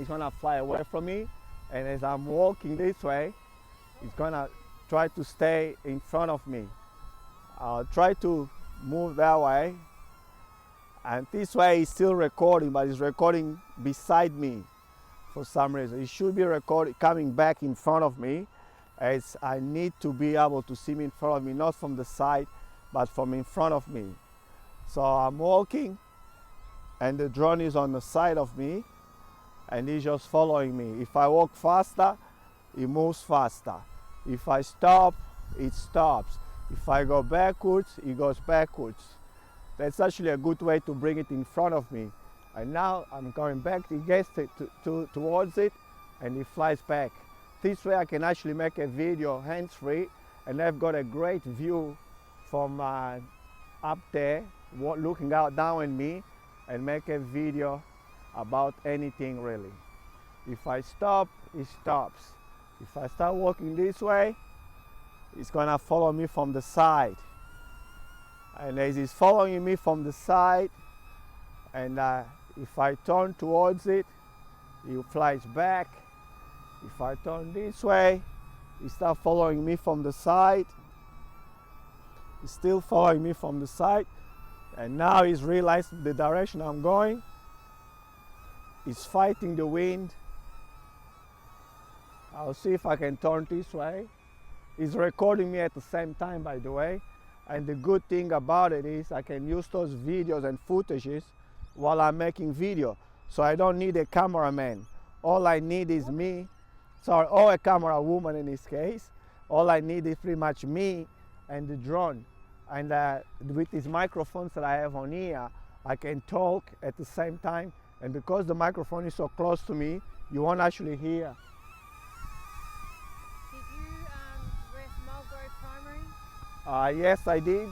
it's gonna fly away from me. And as I'm walking this way, it's gonna try to stay in front of me. I'll try to move that way. And this way it's still recording, but it's recording beside me for some reason. It should be recording coming back in front of me, as I need to be able to see me in front of me, not from the side, but from in front of me. So I'm walking and the drone is on the side of me and he's just following me. If I walk faster, it moves faster. If I stop, it stops. If I go backwards, it goes backwards. That's actually a good way to bring it in front of me. And now I'm going back, it gets towards it and it flies back. This way I can actually make a video hands-free, and I've got a great view from up there, looking out down at me, and make a video about anything really. If I stop, it stops. If I start walking this way, it's gonna follow me from the side. And as it's following me from the side, and if I turn towards it, it flies back. If I turn this way, it starts following me from the side. It's still following me from the side. And now he's realized the direction I'm going. It's fighting the wind. I'll see if I can turn this way. It's recording me at the same time, by the way. And the good thing about it is I can use those videos and footages while I'm making video. So I don't need a cameraman. All I need is me, or a camera woman in this case. All I need is pretty much me and the drone. And with these microphones that I have on here, I can talk at the same time. And because the microphone is so close to me, you won't actually hear. Did you ref Mulgrove Primary? Yes, I did.